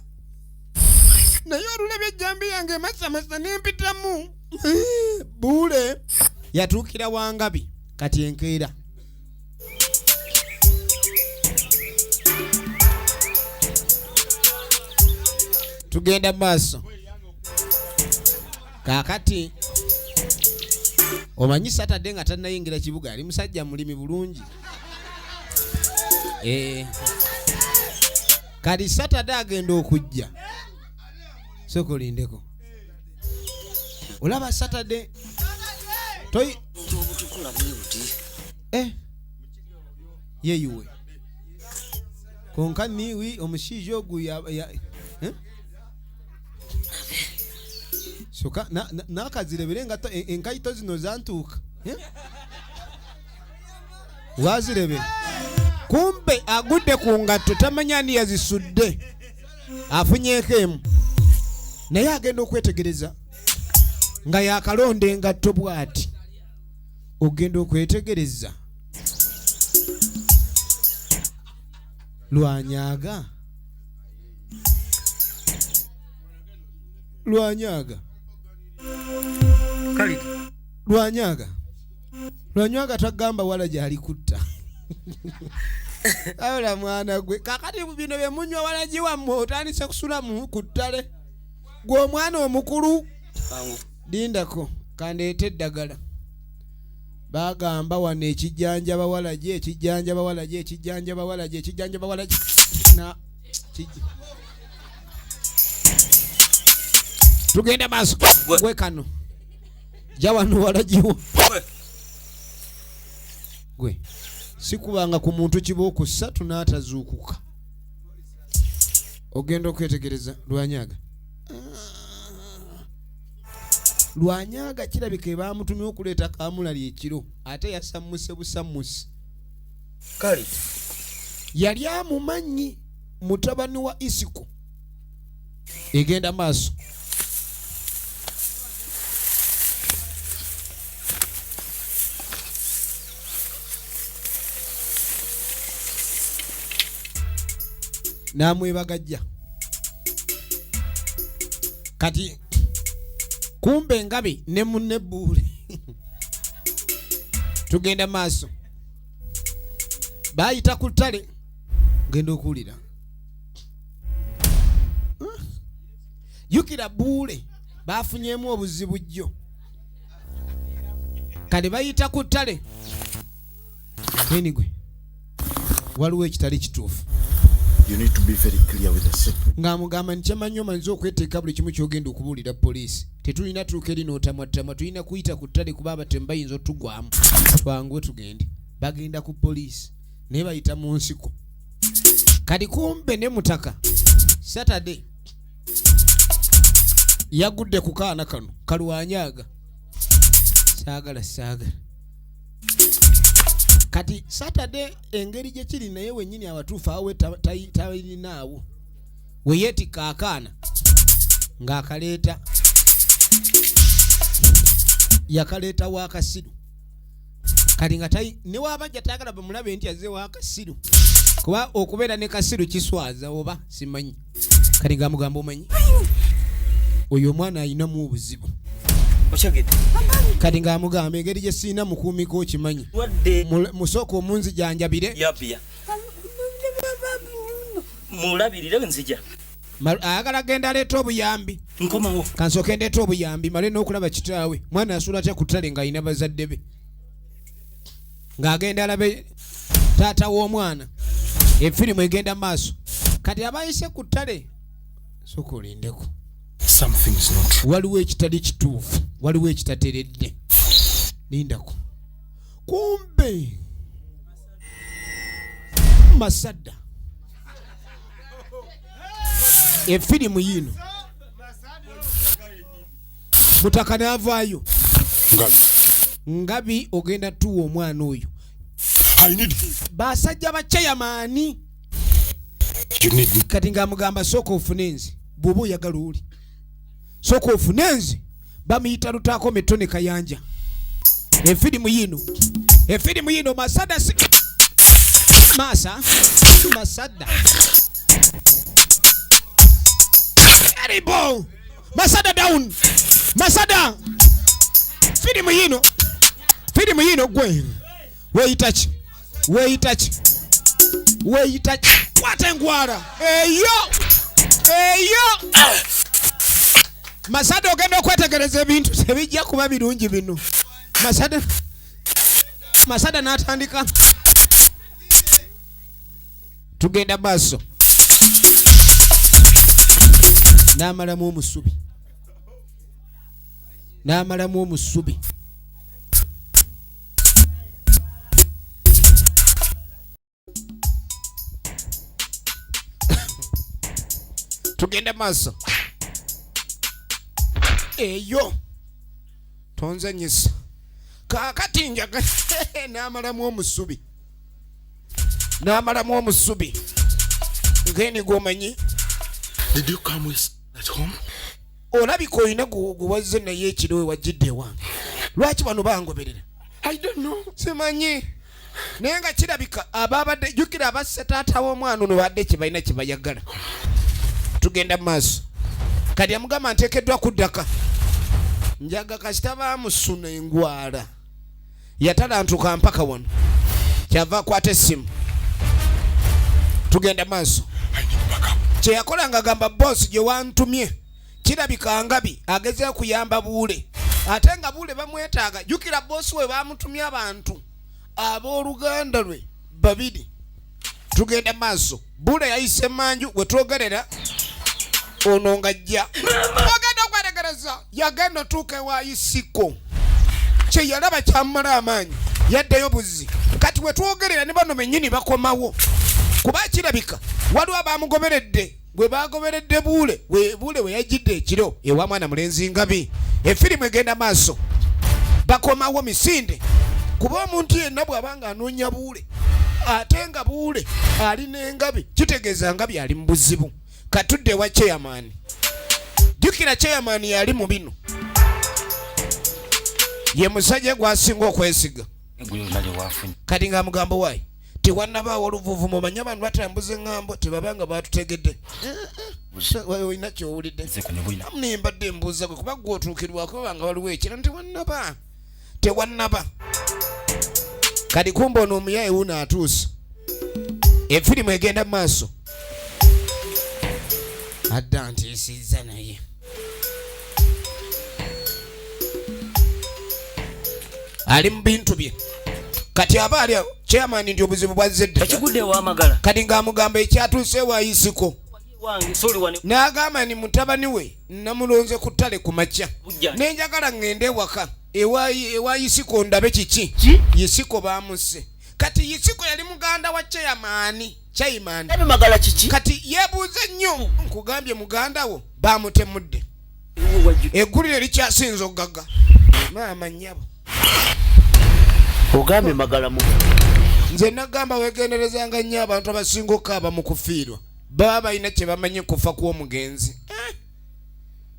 Naye olulabye ejjambi yange emasamasa nempitamu. Buule. Yatuukira wa Ngabi. Kati enkeera. Tugenda maaso. Kakati omanyi Saturday nga tannayingira kibuga ali musajja mulimi bulungi. Kati Saturday agenda okujja. Sokolindeko. Olaba Saturday. Toyi Tubutukula bwebuti. Yeyuwe. Konka niwi omushijo ogu ya Soka nakazirebere nga enkaito zino zantuuka. Wazirebe. Kumbe agudde ku ngatto tamanya ni yazisudde. Afunyeeko emu. Naye agenda okwetegereza nga yakalonda engatto bw'ati. Ogenda okwetegereza. Lwanyaga. Lwanyaga. Kali. Lwanyaga tagamba wala gyali kutta. Awula mwana gwe. Kakati bino bye munywa wala giwammwe otandise kusula mu kuttale. Gwe omwana omukulu. Dindako kandeete eddagala. Bagamba wano ekijjanjaba wala gye. Na tugenda maaso. Gwe kano. Jawano wala jiwo. Gwe. Sikubanga ku muntu kibooko 3 n'atazuukuka. Ogenda okwetegereza Lwanyaga. Lwanyaga kirabika baamutumye okuleeta kaamulali ekiro ate yasammuse busammusi. Kali. Yali amumanyi mutabani wa Isiko. Egenda maaso. Namwebagajja. Kati kumbe Ngabi ne munne Buule. Tugenda maaso. Bayita ku ttale. Genda okuwulira. Yukira Buule bafunyeemu obuzibu jjo. Kati bayita ku ttale. Gwe. Waliwo ekitali kituufu. You need to be very clear with the secret. Ngamugamba nchamanyo manzo okweteeka buli kimu kyogenda okubuulira poliisi. Tetulina tuuka eri n'otamwatama tulina kuyita ku ttale kuba abatembayinza otugwamu. Twangu tugende. Bagenda ku poliisi. Naye bayita mu nsiko. Kati kumbe ne mutaka. Saturday. Yagudde ku kaana kano. Kalwanyaga. Saagala. Kati Saturday engeri gye kiri naye wennyini abatuufu awe talinaawo. We yeetika akaana ng'akaleeta. Yakaleeta w'akasiru. Kati nga ne wabajja taagala bamulabe nti azze w'akasiru. kuba okubeera ne kasiru kiswaza oba simanyi kati nga mugamba omanyi oyo omwana ayinamu obuzibu kati nga amugamba engeri gye siina mukuumiko okimanyi musooka omunzijanjabire mulabirire nzija ayagala genda aleeta obuyambi nkomawo kansooke ndeeta obuyambi male n'okulaba kitaawe mwana asula atya ku ttale ng'alina bazadde be ng'agenda alabe taata w'omwana efirimu egenda maaso kati abayise ku ttale sooka olindeko waliwo ekitali kituufu waliwo ekitateredde lindako kumbe Masadda efirimu yino mutaka n'avaayo ngabi ogenda tuwa omwana oyo basajja bakyayamaani kati ng'amugamba sooka ofune nze bw'oba oyagala oli sooka ofune nze bamuyita lutaako metone kayanja efirimu yino Masadda Masadda Aribo Masadda down Masadda firimu yino gwe weeyitachi kwata engwara eyo Masadda ogenda okwetegereza ebintu tebijja kuba birungi bino Masadda n'atandika tugenda maaso n'amalamu omusubi tugenda maaso eyo tonzanyisa kaakati njaga n'amalamu omusubi ngeni gwomanyi Did you come at home? olabika olina guwazze naye ekiro we wajjidde ewange lwaki bano bangoberera I don't know. simanyi naye nga kirabika ababadde jjukira abasse taata w'omwana ono badde kyebalina kyebayagala tugenda maaso kati amugamba nteekeddwa kuddaka njaga kasita baamusuna engwala yatalantuka mpaka wano kyava akwata essimu tugenda maaso kyeyakola nga gamba boss gye wantumye kirabika ngabi agezeeko kuyamba Buule ate nga Buule bamwetaaga jjukira boss we bamutumye abantu abooluganda lwe babiri tugenda maaso Buule yayise manju we twogerera ono ngajja agenda okwetegereza yagenda otuuka ewa Isiko kye yalaba kyamala amaanyi yaddeyo buzzi kati we twogerera ne bano bennyini bakomawo kuba kirabika waliwo abamugoberedde gwe bagoberedde Buule we yajjidde ekiro ewa mwana mulenzi ngabi efirimu egenda maaso bakomawo misinde kuba omuntu yenna bw'abanga anoonya Buule ate nga Buule ali n'engabi kitegeeza ngabi ali mu buzibu katudde wa chairman jjukira chairman yali mu bino ye musajja gwasinga okwesiga kati nga mugambo waayi tewannabaawo oluvuvu mumanye abantu batambuza eŋŋambo tebabanga batutegedde olina kyowulidde nimbadde embuuza gwe kuba gwotuukirwako banga waliwo ekira tewannaba kati kumba ono omuyaye wuno atuuse efirimu egenda mu maaso adda ntiisizza naye ali mu bintu bye kati aba ali chairman ndi obuzibu bwazze dda ekigudde w'amagala kati ng'amugamba ekyatuuse wa Isiko n'agamba ni mutabani we namulonze ku ttale ku makya nenjagala ngende ewaka ewa Isiko ndabe kiki Isiko baamusse kati Isiko yali muganda wa chairman ebimagala kiki kati yeebuuza nnyo nkugambye muganda wo baamutemudde eggulire likyasinza ogagga maama nnyabo ogambye magala mu nze nagamba weegenderezanga nnyo abantu abasinga okukaaba mu kufiirwa baba balina kye bamanyi kufa kw'omugenzi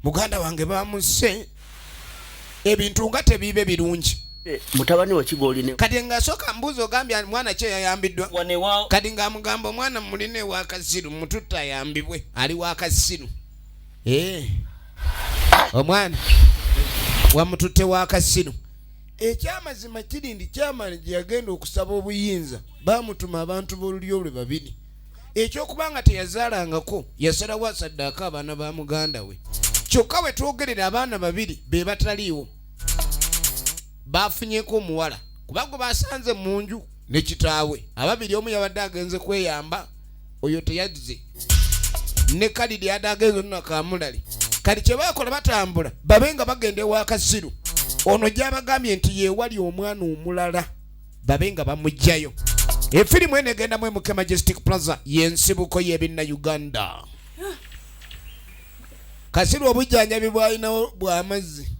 muganda wange baamusse ebintu nga tebiibe birungi mutabani wa Kigoli kati ngasoka mbuzo ogambye mwana kye yayambiddwa kati ng'amugamba omwana muline wa kasiru mututta yambibwe ali wa kasiru omwana wamututte wa kasiru ekyamazima kiri ndi kyamani gye yagenda okusaba obuyinza baamutuma abantu b'olulyo lwe babiri ekyokubanga teyazaalangako yasalawo asaddaako abaana ba muganda we kyokka we twogerera abaana babiri be bataliiwo bafunyeko omuwala kubanga basanze mu nju ne kitaawe ababiri omu yabadde agenze kweyamba oyo teyazze ne kalidi yadde agenze onakamulali kati kye bakola batambula babe nga bagenda ewa kasiru ono gyabagambye nti yeewali omwana omulala babe nga bamugjayo efirimu eno egenda mu MK Majestic Plaza y'ensibuko y'ebinna Uganda kasiru obujjanjabi bwalinawo bw'amazzi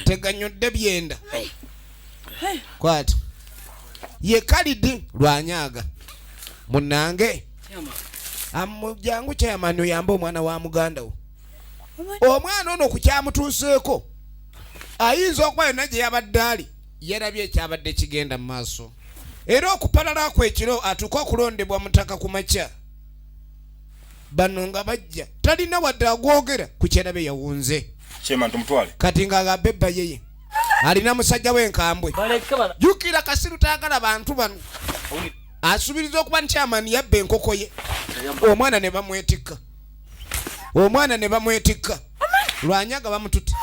teganyodde byenda kwata ye kalidi lwanyaaga munange amujangu kyamani oyamba omwana wa muganda wo omwana ono kukyamutuuseeko ayinza okuba yonna gye yabadde ali yerabye ekyabadde kigenda mu maaso era okupalala kwekiro atuuka okulondebwa mutaka ku makya bano nga bajja talina wadde agwogera ku kyerabe yawunze kati ng'agabba ebba yeye alina musajja w'enkambwe jukira kasiru taagala bantu bano asubiriza okuba nkyamani yabba enkoko ye omwana ne bamwetikka lwanyaga bamututte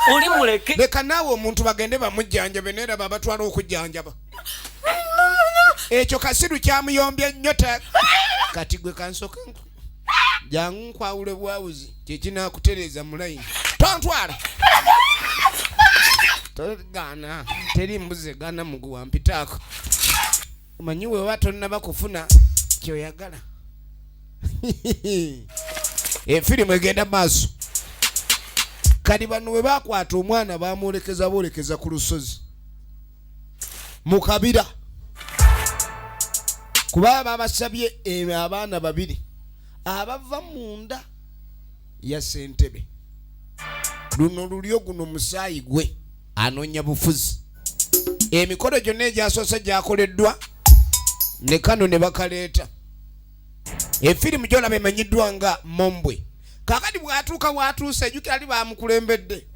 leka naawe omuntu bagende bamujjanjabe neeraba abatwala okujjanjaba ekyo kasiru kyamuyombya nnyo kati gwe kansoka jangu nkwawule bwawuzi kyekinakutereeza mulayini tontwala togana teri mbuze gana muguwa mpitaako omanyi weoba tonnaba kufuna kyoyagala efirimu egenda maaso kati bano we bakwata omwana boolekeza ku lusozi mu kabira kuba babasabye abaana babiri abava munda ya ssentebe luno lulyo guno musaayi gwe anoonya bufuzi emikolo gyonna egyasoose gyakoleddwa ne kano ne bakaleeta efirimu gyolaba emanyiddwa nga Mombwe kakati bw'atuuka bw'atuuse ejjukira ali bamukulembedde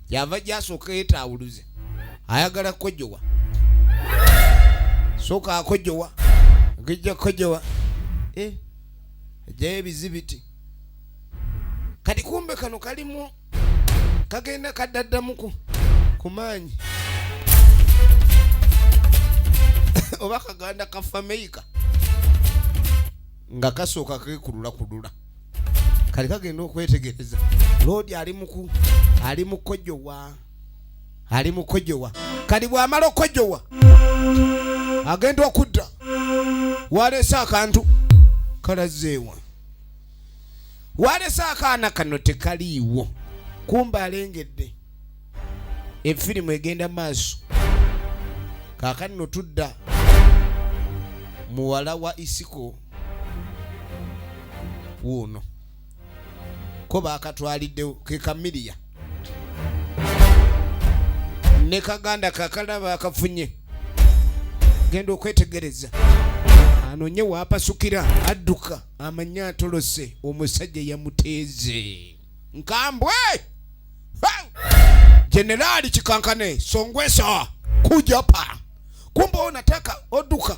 yava gyasooka yeetaawuluze ayagala kkojowa sooka akojowa gijja kkojowa ejjayo ebizibiti kati kumbe kano kalimu kagenda kaddaddamu ku maanyi oba kaganda kafameika nga kasooka kekulula kali kagenda okwetegereza loodi ali mu kkojowa kali bw'amala okkojowa agenda okudda waleese akantu kalazeewa waleese akaana kano tekaliiwo kumba alengedde efirimu egenda maaso kaakati no tudda muwala wa isiko wuuno ko baakatwaliddewo ke kamiliya ne kaganda kakalaba akafunye genda okwetegereza anoonye waapasukira adduka amanya atolose omusajja yamuteeze nkambwe Jenerali Chikankane Songwesa kujapa kumbe unataka oduka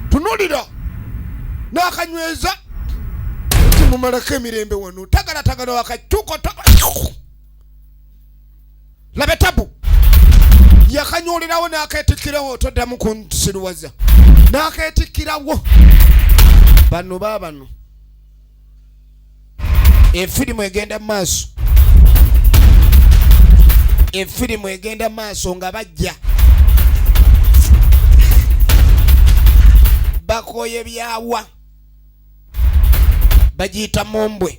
tunulira nakanyweza mumalake mirembe wano tagala wakachuko labetabu yakanyolerawo naketikirawo toddamu kunsiruwaza naketikirawo bano babano efirimu egenda maaso nga bajja bakoye byawa bagiyita Mombwe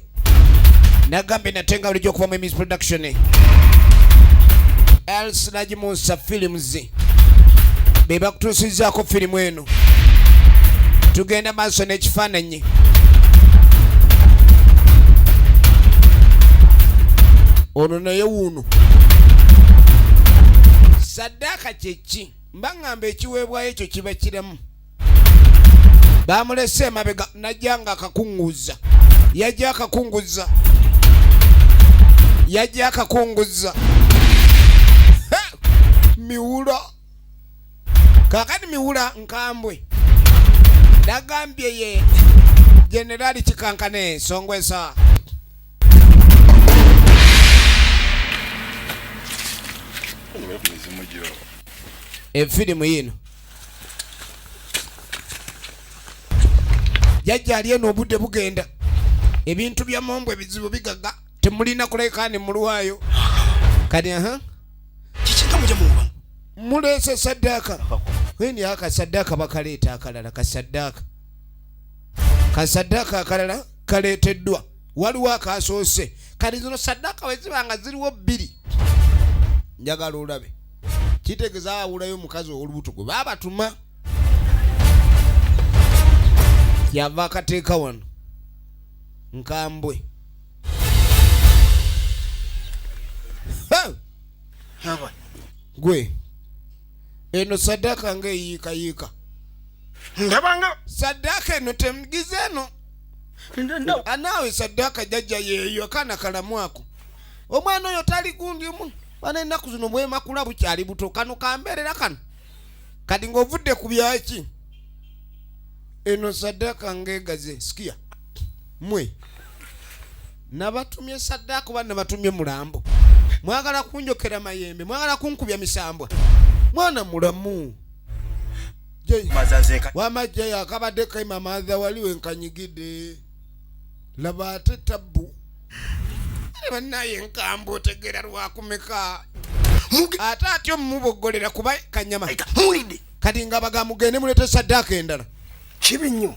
nagambe natenga bulijjo okuva mu Miss Production else nagimusa films be bakutuusizaako firimu eno tugenda maaso n'ekifaananyi ono naye wuuno Saddaaka kyeki mbangamba ekiweebwayo ekyo kiba kiramu bamulese emabega najja nga akakunguza yajja akakunguza miwula kakati miwula nkambwe nagambye ye Generali Kikankane Songwesa efirimu yino jajja ali eno obudde bugenda ebintu bya mombo ebizibu bigaga temulina kulekani mulwayo kati kikinga muje muba mulese saddaaka weni akasaddaaka bakaleeta akalala kasaddaaka akalala kaleeteddwa waliwo akasoose kati zino saddaaka wezibanga ziriwo bbiri njagala olabe kitegeeza awulayo omukazi olubuto gwe baabatuma yava akateeka wano nkambwe gwe eno saddaaka ngaeyiikayiika ndabanga saddaaka eno temugize eno anaawe saddaaka jajja yeeyo akaana kalamu ako omwana oyo tali gundi mu bana ennaku zino bwemakula bukyali buto kano kambeerera kano kati ng'ovudde ku byaki eno saddaaka ngaegaze sikia mwe nabatumye saddaaka oba nabatumye mulambo mwagala kunjokera mayembe mwagala kunkubya misambwa mwana mulamu wamajjayo akabadde kaima maadha waliwo enkanyigidde laba ate tabbu banaye enkambo otegeera lwakumeka ate atyo mumuboggolera kuba kanyama kati nga bagamugende mulete saddaaka endala kibi nnyo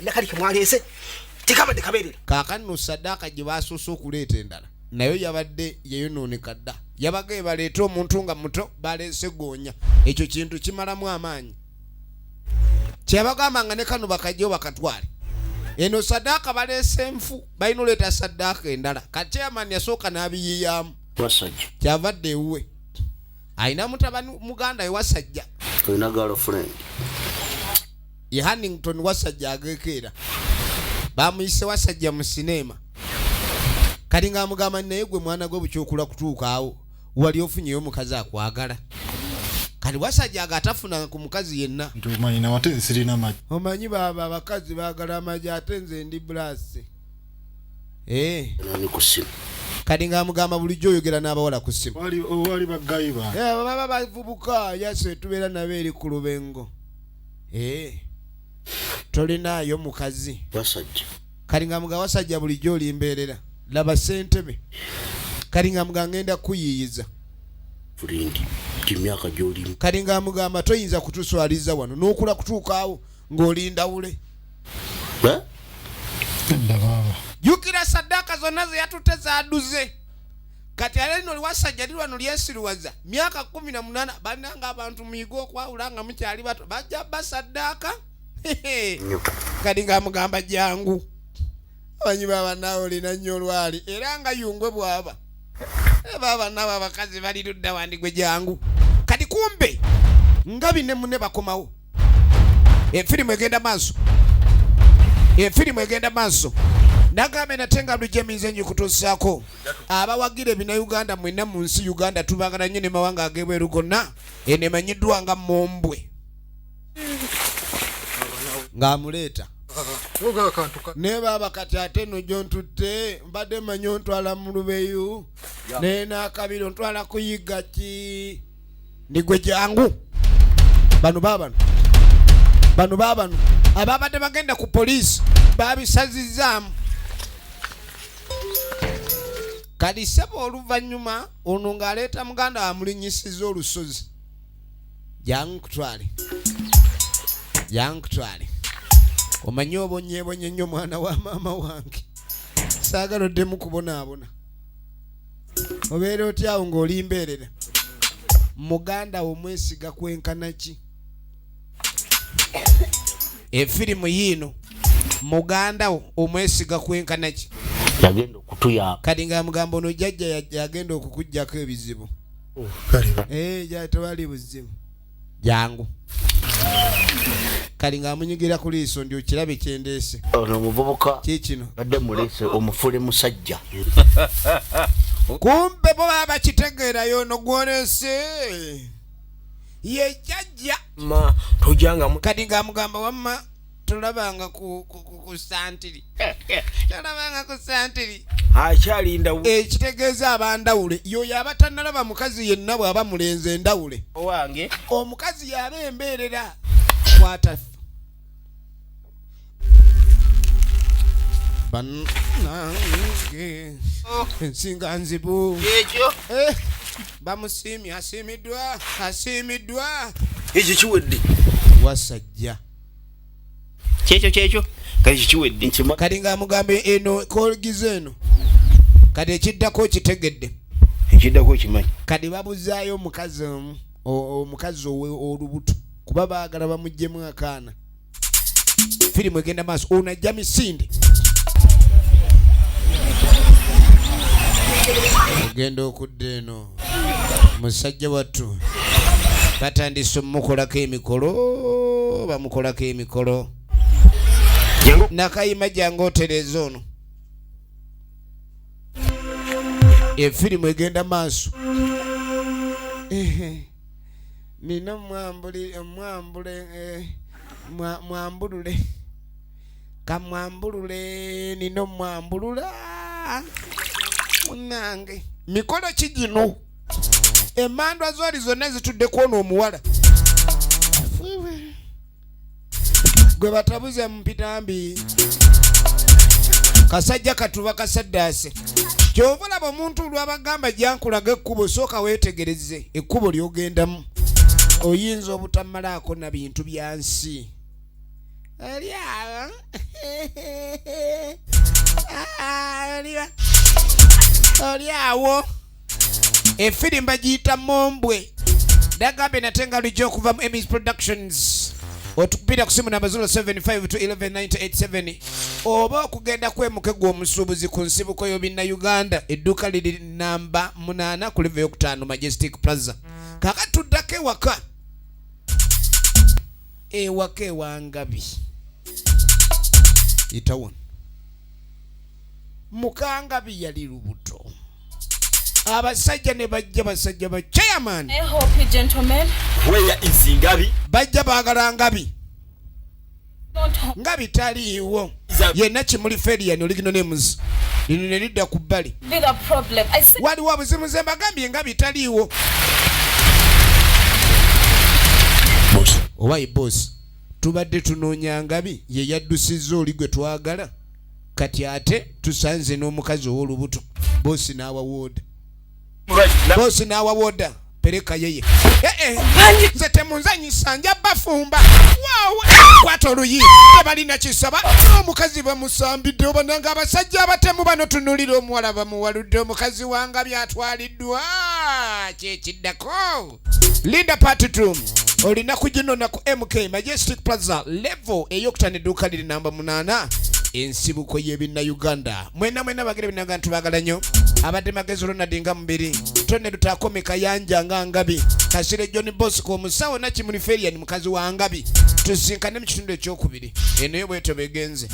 nakali kemwaleese tekabadde kabeerera kaakano saddaaka gye basoose okuleeta endala nayo yabadde yeyonooneka dda yabaga baleeta omuntu nga muto baleese goonya ekyo kintu kimalamu amaanyi kyabagamba nga ne kano bakajjo bakatwale eno saddaaka baleese enfu balina oleeta saddaaka endala kati amaani yasooka n'abiyiyamu kyavadde ewuwe alina mutabani muganda we Wasajja ye Hannington Wasajja agekeera bamuyise Wasajja mu sineema kati ng'amugamba naye gwe mwana gwe bukyokula kutuuka awo wali ofunyeyo omukazi akwagala kati Wasajja agatafuna ku mukazi yenna omanyi baba abakazi baagala amagi ate nze ndi bulasi kati ng'amugamba bulijjo oyogera n'abawala ku ssimu baba bavubuka yase tubeera nabo eri ku lubengo tolinaayo mukazi kati ng'amugamba Wasajja bulijjo olimbeerera laba ssentebe kati ng'amugamba ngenda kuyiyiza kati ng'amugamba toyinza kutuswaliza wano n'okula kutuuka awo ng'olindawule jukira saddaaka zonna ze yatutte zaaduze kati ale lino Wasajja liri wano lyesiruwaza myaka 18 bannanga abantu muyiga okwawula nga mukyali bato bajja basaddaaka kati ng'amugamba jangu abanyi baba naawe olina nnyo olwali era nga yungwe bwaba baba nabo abakazi bali ludda wandigwe jangu kati kumbe nga bine mune bakomawo efirimu egenda maaso nagambe natenga lujeminze nyo kutuusaako abawagira ebina Uganda mwenna mu nsi Uganda tubagana nnyo ne mawanga ag'ebweru gonna eno emanyiddwa nga Mombwe ng'amuleeta ne baba kati ate no gyontutte mbadde manyi ontwala mu lubeyu naye n'akabiri ontwala kuyiga ki nigwe jangu bano baabano ababadde bagenda ku poliisi babisazizaamu kati sebo oluvannyuma ono ng'aleeta muganda amulinyisiza olusozi jangu kutwale omanyi obonyeebonye nnyo mwana wa maama wange saagala oddemu kubonaabona obeera otyawo ng'olimbeerera muganda omwesiga kwenkana ki efirimu yiino muganda omwesiga kwenkana ki yagenda okutuyamba kati ng'amugamba ono jjajja yagenda okukuggyako ebizibu Ja tewali buzibu. Jangu. Kali ng'amunyigira ku liiso ndio kirabe kyendeese. Ono muvubuka. Kikino. Badde mulese omufule musajja. Kumbe bo baba kitegeerayo no gwonese. Ye jajja. Ma tojanga kati ng'amugamba wamma tulabanga ku santiri. Tulabanga ku santiri. Akyalinda ekitegeeza abandawule yoyo abatannalaba mukazi yenna bw'aba mulenze endawule owange omukazi yaba embeerera kwata bannange ensinga nzibu ekyo bamusiimye asiimiddwa ekyo kiwedde wasajja kyekyo kati kiwedde kati ng'amugambe eno kogize eno kati ekiddako kitegedde ekiddako kimanyi kati babuzaayo omukazi omu omukazi olubuto kuba baagala bamugjemu akaana firimu egenda maaso ono ajja misinde ogenda okudda eno musajja wattu batandise omukolako emikolo bamukolako emikolo nakayima jangu otereza ono efirimu egenda maaso nina mwambulule kamwambulule nina mwambulula munange mikolo ki gino emmandwa zooli zonna zitudde kwona omuwala gwe batabuze mupitambi kasajja katuba kasaddaase kyova olaba omuntu lwabagamba jankulaga ekkubo sooka weetegereze ekkubo ly'ogendamu oyinza obutamalaako na bintu bya nsi oli awo efirimu bagiyita Mombwe dagambe natenga lijja okuva mu Emmys Productions otupira ku simu namba 075-11-987 oba okugenda kwemuke gw'omusuubuzi ku nsibuko y'obinna Uganda edduuka liri namba 8 ku live ey'okutaano Majestic Plaza kaka tuddako ewaka ewangabi itawon mukangabi yali lubuto abasajja ne bajja basajja ba chairman I hope you gentlemen where is Ngabi bajja baagala Ngabi Ngabi taliiwo yenna kimuli Ferian original names lino ne lidda ku bbali waliwo obuzimuze mbagambye Ngabi taliiwo owayi boss tubadde tunoonya Ngabi ye yaddusizza oli gwe twagala kati ate tusanze n'omukazi ow'olubuto bosi n'awawoda pereka yeye nze temunzanyisa nja bafumba kwata oluyi tebalina kisaba omukazi bamusambidde obananga abasajja abatemu bano tunulira omuwala bamuwaludde omukazi wanga byatwaliddwa kyekiddako linda part 2 olina kuginona ku MK Majestic Plaza level ey'okutano edduuka liri namba 8 ensibuko y'ebinna Uganda mwena bagere binaga ntubagala nnyo abadde magezi Ronald nga mubiri tonne tutakomeka yanja nga Ngabi Kasire John Bosco omusawo nakimuli Ferian mukazi wa Ngabi tusinkane mu kitundu ekyokubiri eno yo bweto begenze